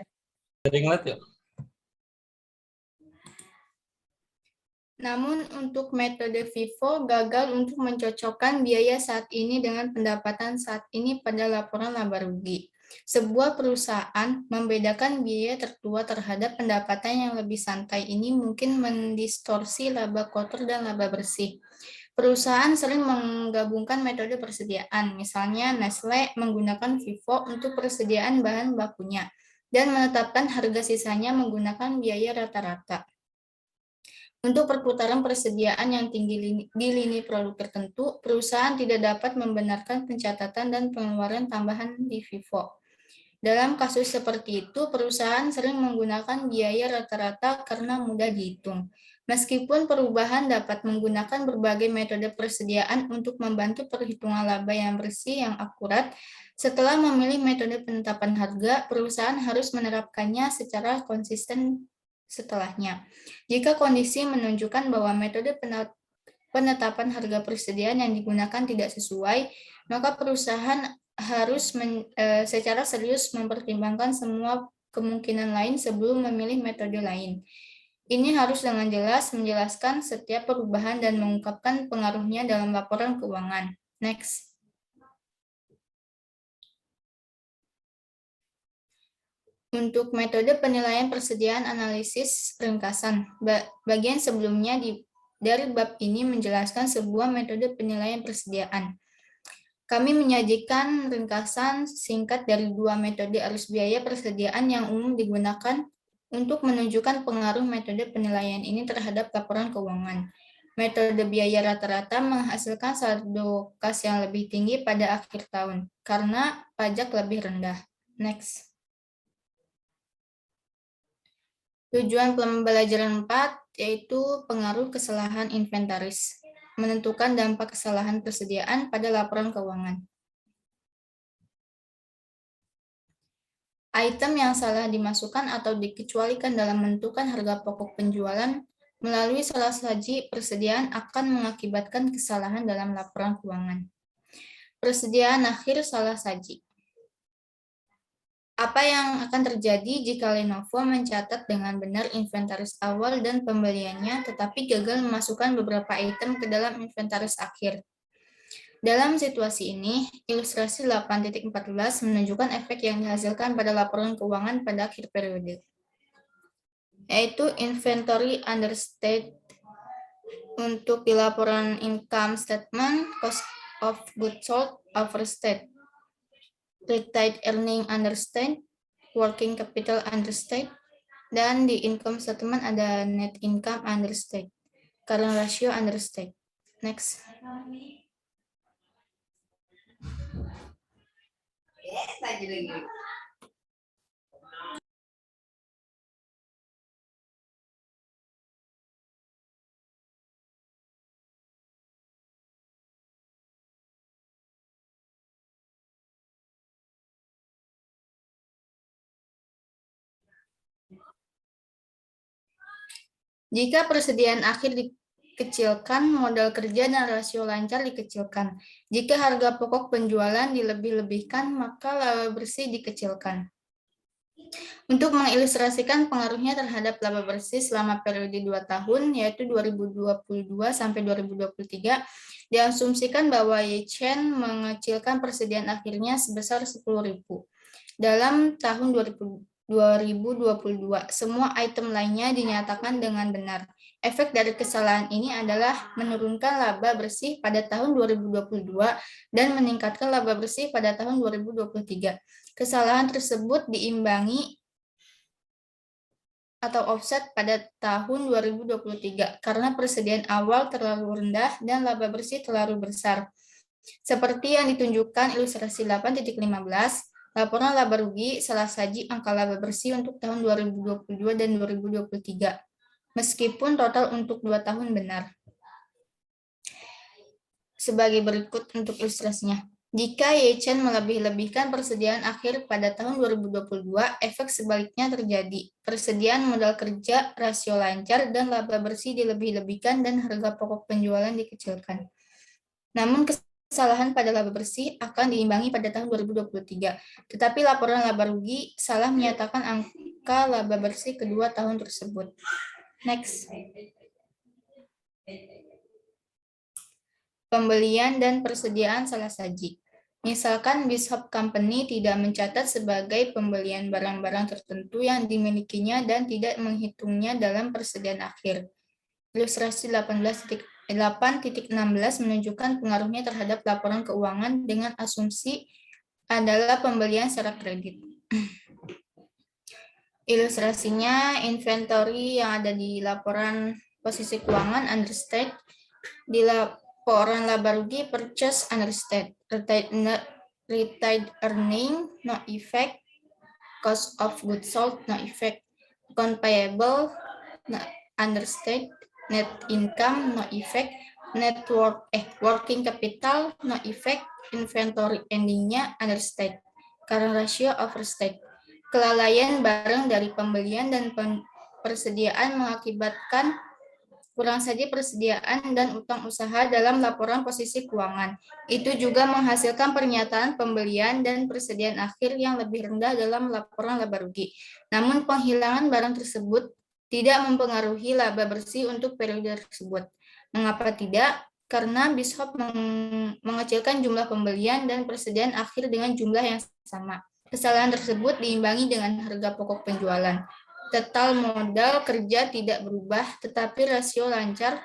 Namun untuk metode FIFO gagal untuk mencocokkan biaya saat ini dengan pendapatan saat ini pada laporan laba rugi. Sebuah perusahaan membedakan biaya tertua terhadap pendapatan yang lebih santai ini mungkin mendistorsi laba kotor dan laba bersih. Perusahaan sering menggabungkan metode persediaan, misalnya Nestle menggunakan FIFO untuk persediaan bahan bakunya dan menetapkan harga sisanya menggunakan biaya rata-rata. Untuk perputaran persediaan yang tinggi di lini produk tertentu, perusahaan tidak dapat membenarkan pencatatan dan pengeluaran tambahan di FIFO. Dalam kasus seperti itu, perusahaan sering menggunakan biaya rata-rata karena mudah dihitung. Meskipun perubahan dapat menggunakan berbagai metode persediaan untuk membantu perhitungan laba yang bersih yang akurat, setelah memilih metode penetapan harga, perusahaan harus menerapkannya secara konsisten setelahnya. Jika kondisi menunjukkan bahwa metode penetapan harga persediaan yang digunakan tidak sesuai, maka perusahaan harus secara serius mempertimbangkan semua kemungkinan lain sebelum memilih metode lain. Ini harus dengan jelas menjelaskan setiap perubahan dan mengungkapkan pengaruhnya dalam laporan keuangan. Next. Untuk metode penilaian persediaan analisis ringkasan, bagian sebelumnya dari bab ini menjelaskan sebuah metode penilaian persediaan. Kami menyajikan ringkasan singkat dari dua metode arus biaya persediaan yang umum digunakan Untuk menunjukkan pengaruh metode penilaian ini terhadap laporan keuangan. Metode biaya rata-rata menghasilkan saldo kas yang lebih tinggi pada akhir tahun karena pajak lebih rendah. Next. Tujuan pembelajaran 4 yaitu pengaruh kesalahan inventaris. Menentukan dampak kesalahan persediaan pada laporan keuangan. Item yang salah dimasukkan atau dikecualikan dalam menentukan harga pokok penjualan melalui salah saji persediaan akan mengakibatkan kesalahan dalam laporan keuangan. Persediaan akhir salah saji. Apa yang akan terjadi jika Lenovo mencatat dengan benar inventaris awal dan pembeliannya, tetapi gagal memasukkan beberapa item ke dalam inventaris akhir? Dalam situasi ini, ilustrasi 8.14 menunjukkan efek yang dihasilkan pada laporan keuangan pada akhir periode, yaitu inventory understate untuk di laporan income statement, cost of goods sold overstate, retained earning understate, working capital understate, dan di income statement ada net income understate, current ratio understate. Next. Jika persediaan akhir dikecilkan, modal kerja dan rasio lancar dikecilkan. Jika harga pokok penjualan dilebih-lebihkan, maka laba bersih dikecilkan. Untuk mengilustrasikan pengaruhnya terhadap laba bersih selama periode 2 tahun, yaitu 2022 sampai 2023, diasumsikan bahwa Ye-Chen mengecilkan persediaan akhirnya sebesar 10.000. Dalam tahun 2022, semua item lainnya dinyatakan dengan benar. Efek dari kesalahan ini adalah menurunkan laba bersih pada tahun 2022 dan meningkatkan laba bersih pada tahun 2023. Kesalahan tersebut diimbangi atau offset pada tahun 2023 karena persediaan awal terlalu rendah dan laba bersih terlalu besar. Seperti yang ditunjukkan ilustrasi 8.15, laporan laba rugi salah saji angka laba bersih untuk tahun 2022 dan 2023, meskipun total untuk 2 tahun benar. Sebagai berikut untuk ilustrasinya. Jika Ye-Chen melebih-lebihkan persediaan akhir pada tahun 2022, efek sebaliknya terjadi. Persediaan modal kerja, rasio lancar, dan laba bersih dilebih-lebihkan dan harga pokok penjualan dikecilkan. Namun kesalahan pada laba bersih akan diimbangi pada tahun 2023. Tetapi laporan laba rugi salah menyatakan angka laba bersih kedua tahun tersebut. Next. Pembelian dan persediaan salah saji. Misalkan Bishop Company tidak mencatat sebagai pembelian barang-barang tertentu yang dimilikinya dan tidak menghitungnya dalam persediaan akhir. Ilustrasi 8.16 menunjukkan pengaruhnya terhadap laporan keuangan dengan asumsi adalah pembelian secara kredit. Ilustrasinya inventory yang ada di laporan posisi keuangan understate, di laporan laba rugi purchase understate, retained earning no effect, cost of goods sold no effect, account payable no understate, net income no effect, working capital no effect, inventory endingnya understate, current ratio overstate. Kelalaian barang dari pembelian dan persediaan mengakibatkan kurang saja persediaan dan utang usaha dalam laporan posisi keuangan. Itu juga menghasilkan pernyataan pembelian dan persediaan akhir yang lebih rendah dalam laporan laba rugi. Namun penghilangan barang tersebut tidak mempengaruhi laba bersih untuk periode tersebut. Mengapa tidak? Karena Bishop mengecilkan jumlah pembelian dan persediaan akhir dengan jumlah yang sama. Kesalahan tersebut diimbangi dengan harga pokok penjualan. Total modal kerja tidak berubah, tetapi rasio lancar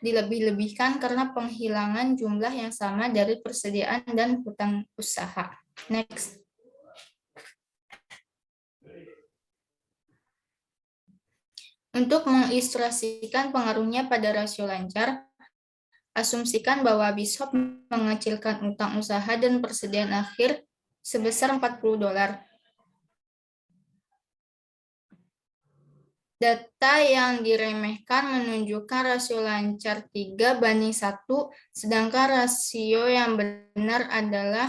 dilebih-lebihkan karena penghilangan jumlah yang sama dari persediaan dan hutang usaha. Next. Untuk mengilustrasikan pengaruhnya pada rasio lancar, asumsikan bahwa Bishop mengecilkan utang usaha dan persediaan akhir sebesar $40. Data yang diremehkan menunjukkan rasio lancar 3:1, sedangkan rasio yang benar adalah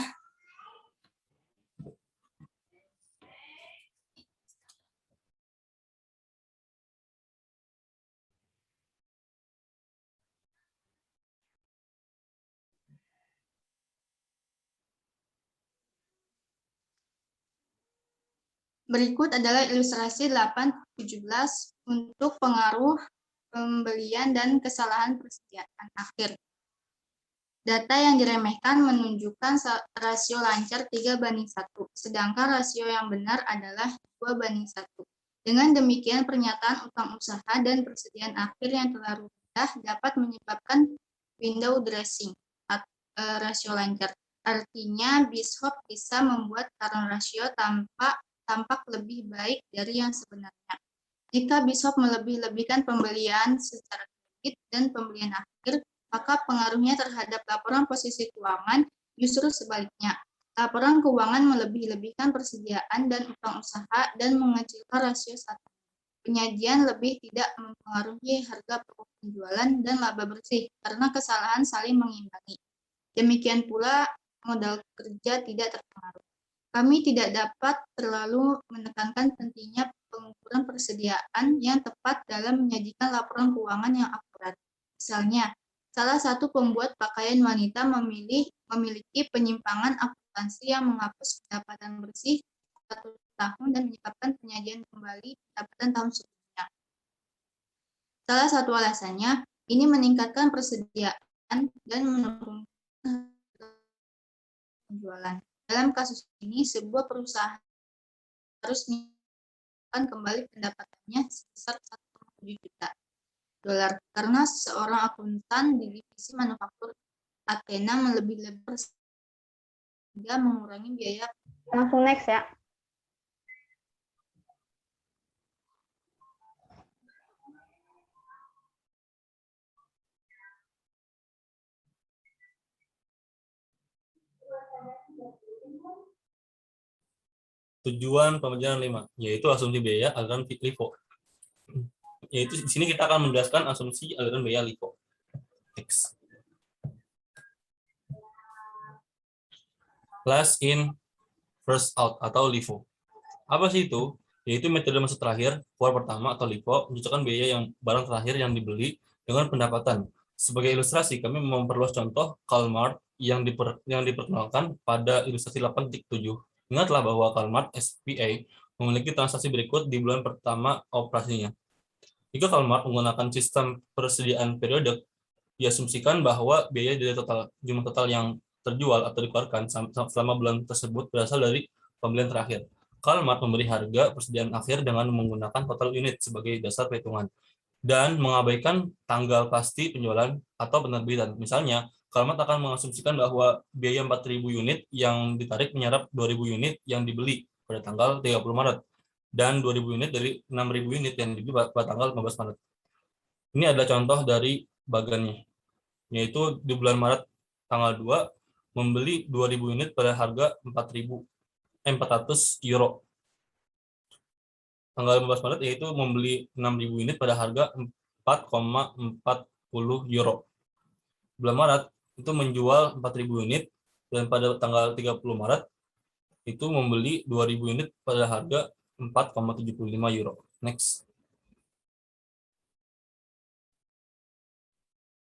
berikut adalah ilustrasi 8-17 untuk pengaruh pembelian dan kesalahan persediaan akhir. Data yang diremehkan menunjukkan rasio lancar 3:1, sedangkan rasio yang benar adalah 2:1. Dengan demikian, pernyataan utang usaha dan persediaan akhir yang terlalu rendah dapat menyebabkan window dressing atau rasio lancar. Artinya, Bishop bisa membuat current ratio tampak lebih baik dari yang sebenarnya. Jika Bishop melebih-lebihkan pembelian secara kredit dan pembelian akhir, maka pengaruhnya terhadap laporan posisi keuangan justru sebaliknya. Laporan keuangan melebih-lebihkan persediaan dan utang usaha dan mengecilkan rasio satu. Penyajian lebih tidak mempengaruhi harga pokok penjualan dan laba bersih karena kesalahan saling mengimbangi. Demikian pula modal kerja tidak terpengaruh. Kami tidak dapat terlalu menekankan pentingnya pengukuran persediaan yang tepat dalam menyajikan laporan keuangan yang akurat. Misalnya, salah satu pembuat pakaian wanita memiliki penyimpangan akuntansi yang menghapus pendapatan bersih 1 tahun dan menyebabkan penyajian kembali pendapatan tahun sebelumnya. Salah satu alasannya, ini meningkatkan persediaan dan menurunkan penjualan. Dalam kasus ini, sebuah perusahaan harus meningkatkan kembali pendapatannya sebesar $1,7 juta karena seorang akuntan di divisi manufaktur Athena melebih-lebihkan sehingga mengurangi biaya. Langsung next ya. Tujuan pembelajaran 5, yaitu asumsi biaya aliran LIFO. Yaitu di sini kita akan menjelaskan asumsi aliran biaya LIFO. Next. Last in, first out atau LIFO. Apa sih itu? Yaitu metode masuk terakhir, keluar pertama atau LIFO, menunjukkan biaya yang barang terakhir yang dibeli dengan pendapatan. Sebagai ilustrasi, kami memperluas contoh Kalmart yang diperkenalkan pada ilustrasi 8.7. Ingatlah bahwa Kalmart SPA memiliki transaksi berikut di bulan pertama operasinya. Jika Kalmart menggunakan sistem persediaan periodik, diasumsikan bahwa biaya dari jumlah total yang terjual atau dikeluarkan selama bulan tersebut berasal dari pembelian terakhir. Kalmart memberi harga persediaan akhir dengan menggunakan total unit sebagai dasar perhitungan dan mengabaikan tanggal pasti penjualan atau penerbitan. Misalnya, Kalmart akan mengasumsikan bahwa biaya 4.000 unit yang ditarik menyerap 2.000 unit yang dibeli pada tanggal 30 Maret dan 2.000 unit dari 6.000 unit yang dibeli pada tanggal 15 Maret. Ini adalah contoh dari bagannya, yaitu di bulan Maret tanggal 2 membeli 2.000 unit pada harga 400 euro. Tanggal 15 Maret yaitu membeli 6.000 unit pada harga 4,40 euro. Bulan Maret itu menjual 4.000 unit dan pada tanggal 30 Maret itu membeli 2.000 unit pada harga 4,75 euro. Next.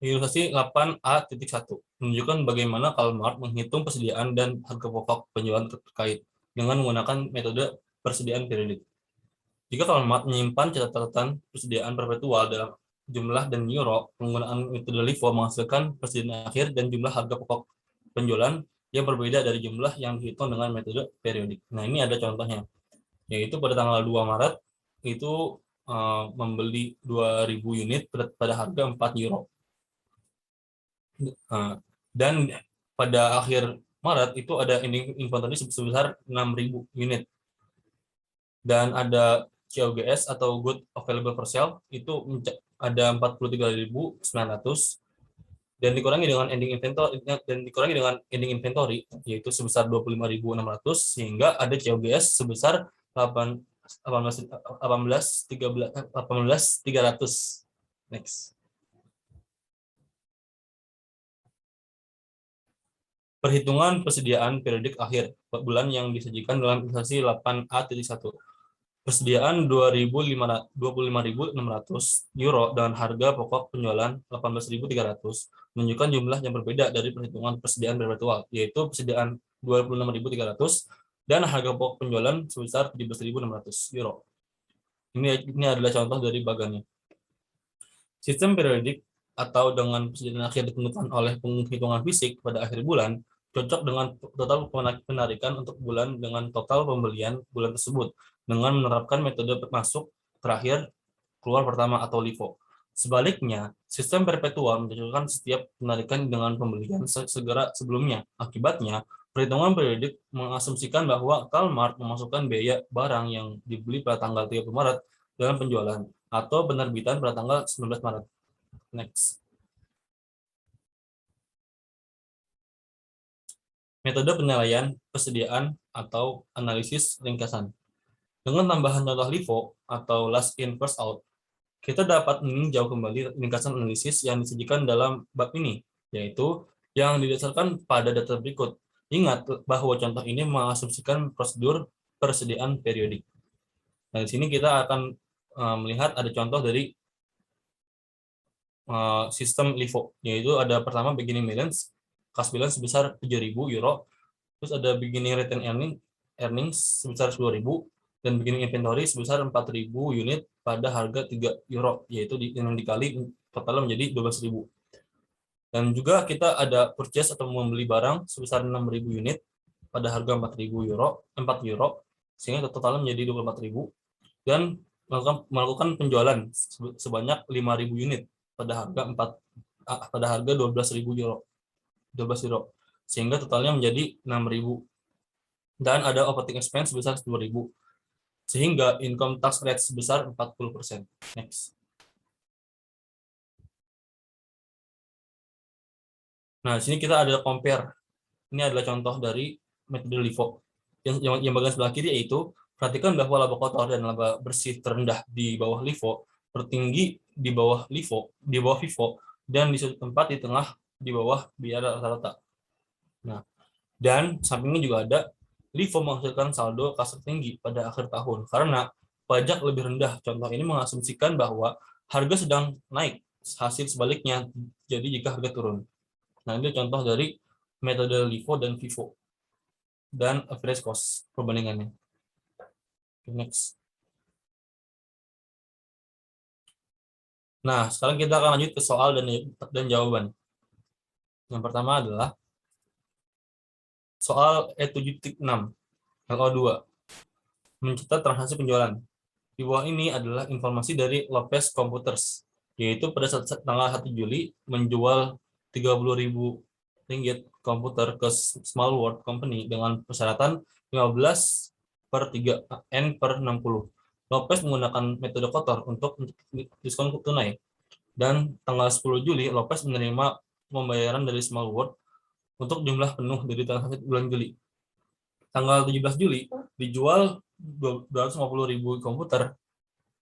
Ilustrasi 8A.1 menunjukkan bagaimana Kalmart menghitung persediaan dan harga pokok penjualan terkait dengan menggunakan metode persediaan periodik. Jika Kalmart menyimpan catatan persediaan perpetual dalam jumlah dan euro, penggunaan metode LIFO menghasilkan persediaan akhir dan jumlah harga pokok penjualan yang berbeda dari jumlah yang dihitung dengan metode periodik. Nah, ini ada contohnya, yaitu pada tanggal 2 Maret itu membeli 2.000 unit pada harga 4 euro. Dan pada akhir Maret itu ada inventory sebesar 6.000 unit. Dan ada COGS atau good available for sale itu ada 43.900 dan dikurangi dengan ending inventory yaitu sebesar 25.600 sehingga ada COGS sebesar 18.300. Next. Perhitungan persediaan periodik akhir bulan yang disajikan dalam ilustrasi 8A.1. Persediaan 25.600 euro dan harga pokok penjualan 18.300 menunjukkan jumlah yang berbeda dari perhitungan persediaan perpetual, yaitu persediaan 26.300 dan harga pokok penjualan sebesar 17.600 euro. Ini adalah contoh dari bagannya. Sistem periodik atau dengan persediaan akhir ditentukan oleh penghitungan fisik pada akhir bulan cocok dengan total penarikan untuk bulan dengan total pembelian bulan tersebut dengan menerapkan metode masuk terakhir keluar pertama atau LIFO. Sebaliknya, sistem perpetual mencocokkan setiap penarikan dengan pembelian segera sebelumnya. Akibatnya, perhitungan periodik mengasumsikan bahwa Kalmart memasukkan biaya barang yang dibeli pada tanggal 30 Maret dalam penjualan atau penerbitan pada tanggal 19 Maret. Next. Metode penilaian persediaan atau analisis ringkasan. Dengan tambahan contoh LIFO atau last in first out, kita dapat meninjau kembali ringkasan analisis yang disajikan dalam bab ini, yaitu yang didasarkan pada data berikut. Ingat bahwa contoh ini mengasumsikan prosedur persediaan periodik. Nah, di sini kita akan melihat ada contoh dari sistem LIFO, yaitu ada pertama beginning balance, cash balance sebesar 7.000 euro, terus ada beginning return earnings sebesar 10.000, dan beginning inventory sebesar 4.000 unit pada harga 3 euro, yaitu yang dikali totalnya menjadi 12.000. Dan juga kita ada purchase atau membeli barang sebesar 6.000 unit pada harga 4 euro, sehingga totalnya menjadi 24.000, dan melakukan penjualan sebanyak 5.000 unit pada harga 12.000 euro. Sehingga totalnya menjadi 6.000. Dan ada operating expense sebesar 10.000. Sehingga income tax rate sebesar 40%. Next. Nah, di sini kita ada compare. Ini adalah contoh dari metode LIFO. Yang bagian sebelah kiri yaitu perhatikan bahwa laba kotor dan laba bersih terendah di bawah LIFO, tertinggi di bawah FIFO, dan di suatu tempat di tengah di bawah biaya rata-rata. Nah, dan sampingnya juga ada LIFO menghasilkan saldo kas tertinggi pada akhir tahun karena pajak lebih rendah. Contoh ini mengasumsikan bahwa harga sedang naik, hasil sebaliknya jadi jika harga turun. Nah, ini contoh dari metode LIFO dan FIFO dan average cost perbandingannya. Next. Nah, sekarang kita akan lanjut ke soal dan jawaban. Yang pertama adalah soal E7.6, LO2, mencatat transaksi penjualan. Di bawah ini adalah informasi dari Lopez Computers, yaitu pada tanggal 1 Juli menjual 30.000 ringgit komputer ke Small World Company dengan persyaratan 15/3 N/60. Lopez menggunakan metode kotor untuk diskon tunai. Dan tanggal 10 Juli, Lopez menerima pembayaran dari Small World untuk jumlah penuh dari transaksi bulan Juli. Tanggal 17 Juli, dijual 250.000 komputer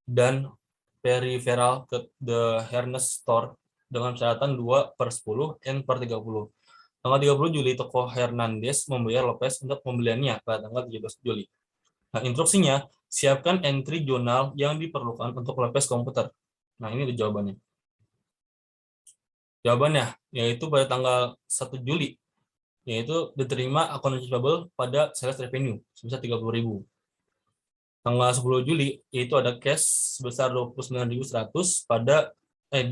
dan peripheral ke The Harness Store dengan persyaratan 2/10 N/30. Tanggal 30 Juli, toko Hernandez membayar Lopez untuk pembeliannya pada tanggal 17 Juli. Nah, instruksinya, siapkan entry jurnal yang diperlukan untuk Lopez komputer. Nah, ini jawabannya. Jawabannya, yaitu pada tanggal 1 Juli, yaitu diterima akun receivable pada sales revenue sebesar 30.000. Tanggal 10 Juli, yaitu ada cash sebesar 29.100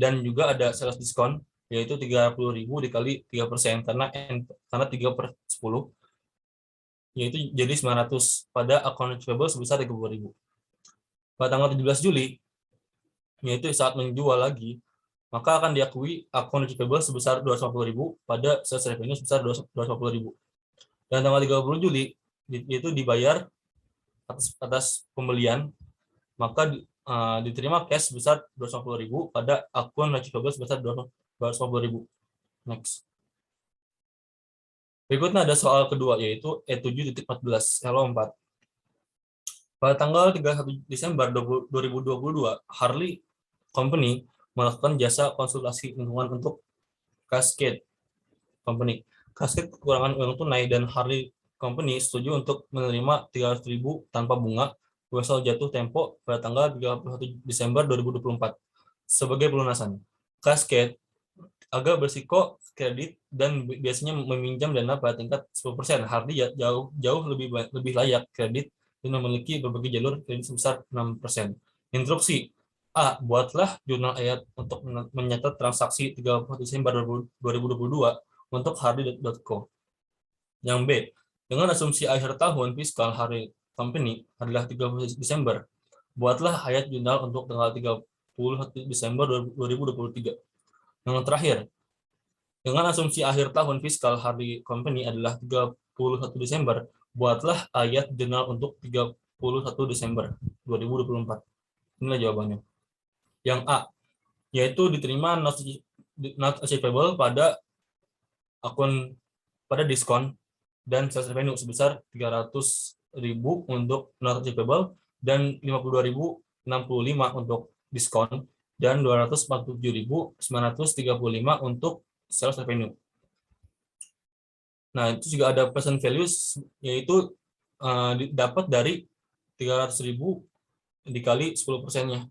dan juga ada sales diskon, yaitu 30.000 dikali 3% karena 3/10, yaitu jadi 900 pada akun receivable sebesar 30.000. Pada tanggal 17 Juli, yaitu saat menjual lagi, maka akan diakui akun receivable sebesar 250.000 pada sales revenue sebesar 250.000. Dan tanggal 30 Juli, yaitu dibayar atas pembelian, diterima cash sebesar 250.000 pada akun receivable sebesar 250.000. Next. Berikutnya ada soal kedua, yaitu E7.14 L4. Pada tanggal 31 Desember 2022, Harley Company melakukan jasa konsultasi lingkungan untuk Cascade Company. Cascade kekurangan uang tunai dan Harley Company setuju untuk menerima 300.000 tanpa bunga wesel jatuh tempo pada tanggal 31 Desember 2024 sebagai pelunasan. Cascade agak berisiko kredit dan biasanya meminjam dana pada tingkat 10%. Harley jauh lebih layak kredit dan memiliki berbagai jalur kredit sebesar 6%. Instruksi A. Buatlah jurnal ayat untuk mencatat transaksi 30 Desember 2022 untuk harley.co. Yang B. Dengan asumsi akhir tahun fiskal Harley Company adalah 30 Desember, buatlah ayat jurnal untuk tanggal 30 Desember 2023. Yang terakhir, dengan asumsi akhir tahun fiskal Harley Company adalah 31 Desember, buatlah ayat jurnal untuk 31 Desember 2024. Inilah jawabannya. Yang A, yaitu diterima not achievable pada akun pada diskon dan sales revenue sebesar 300.000 untuk not achievable dan 52.065 untuk diskon dan 247.935 untuk sales revenue. Nah, itu juga ada present values, yaitu dapat dari 300.000 dikali 10%-nya.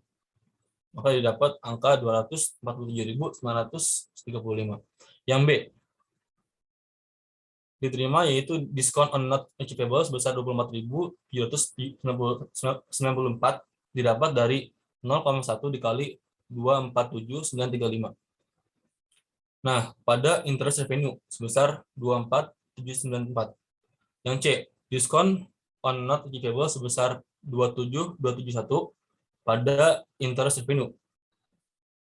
Maka didapat angka 247.935. Yang B, diterima yaitu diskon on not achievable sebesar 24.794 didapat dari 0,1 dikali 247.935. Nah, pada interest revenue sebesar 24.794. Yang C, diskon on not achievable sebesar 27.271 pada interest revenue.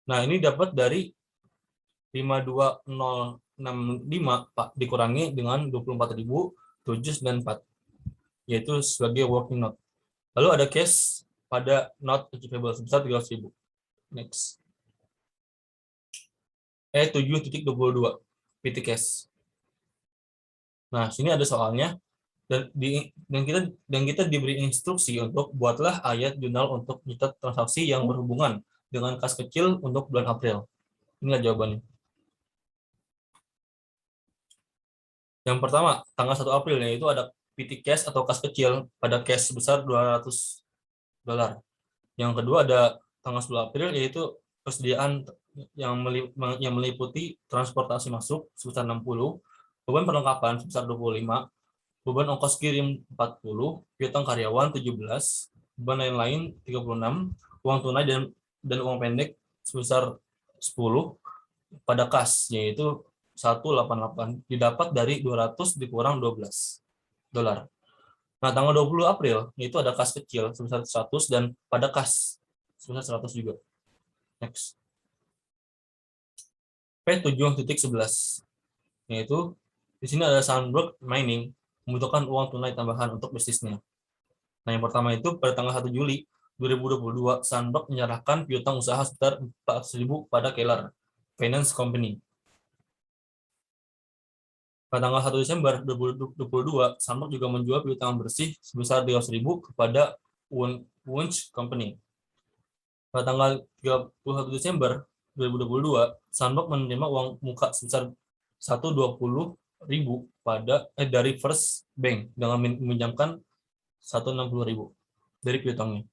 Nah, ini dapat dari 52065 Pak dikurangi dengan 24.794, yaitu sebagai working note. Lalu ada cash pada not achievable sebesar 300.000. Next. E7.22 PT cash. Nah, sini ada soalnya dan kita diberi instruksi untuk buatlah ayat jurnal untuk mencatat transaksi yang berhubungan dengan kas kecil untuk bulan April. Inilah jawabannya. Yang pertama, tanggal 1 April, yaitu ada PT cash atau kas kecil pada cash sebesar $200. Yang kedua ada tanggal 10 April, yaitu persediaan yang meliputi transportasi masuk sebesar 60, beban perlengkapan sebesar 25, beban ongkos kirim 40, piutang karyawan 17, beban lain-lain 36, uang tunai dan uang pendek sebesar 10 pada kas, yaitu 188 didapat dari 200 dikurang $12. Nah, tanggal 20 April yaitu ada kas kecil sebesar 100 dan pada kas sebesar 100 juga. Next. P7.11 yaitu di sini ada Sunbrook Mining membutuhkan uang tunai tambahan untuk bisnisnya. Nah, yang pertama itu pada tanggal 1 Juli 2022 Sunbrook menyerahkan piutang usaha sekitar 400.000 pada Keller Finance Company. Pada tanggal 1 Desember 2022 Sunbrook juga menjual piutang bersih sebesar 300.000 kepada Wunsch Company. Pada tanggal 31 Desember 2022, Sunbrook menerima uang muka sebesar 120.000 dari First Bank dengan meminjamkan 160.000 dari piutangnya.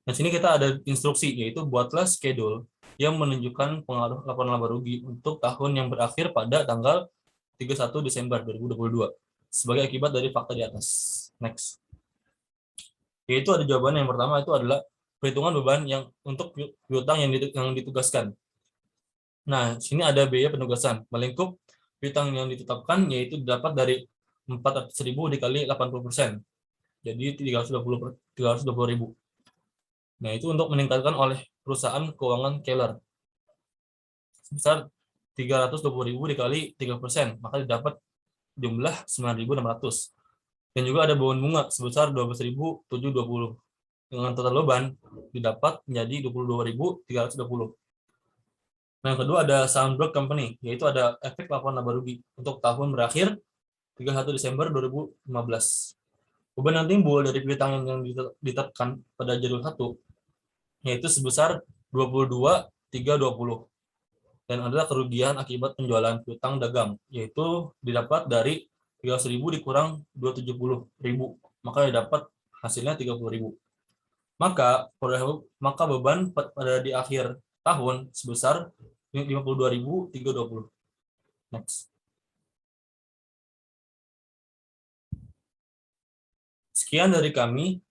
Nah, sini kita ada instruksi, yaitu buatlah schedule yang menunjukkan pengaruh laporan laba rugi untuk tahun yang berakhir pada tanggal 31 Desember 2022 sebagai akibat dari fakta di atas. Next. Yaitu ada jawaban yang pertama itu adalah perhitungan beban yang untuk piutang yang ditugaskan. Nah, sini ada biaya penugasan. Melingkup piutang yang ditetapkan yaitu dapat dari 400.000 dikali 80%. Jadi 320.000. Nah, itu untuk meningkatkan oleh perusahaan keuangan Keller. Sebesar 320.000 dikali 3%, maka didapat jumlah 9.600. Dan juga ada beban bunga sebesar 12.720. dengan total beban didapat menjadi 22.320. Nah, yang kedua ada Sunbird Company, yaitu ada efek laporan laba rugi untuk tahun berakhir 31 Desember 2015. Beban yang timbul dari piutang yang ditetapkan pada jadwal 1 yaitu sebesar 22.320 dan adalah kerugian akibat penjualan piutang dagang, yaitu didapat dari 300.000 dikurang 270.000, maka didapat hasilnya 30.000. Maka beban pada di akhir tahun sebesar 52.320. Next. Sekian dari kami.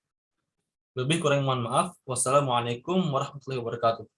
Lebih kurang mohon maaf. Wassalamualaikum warahmatullahi wabarakatuh.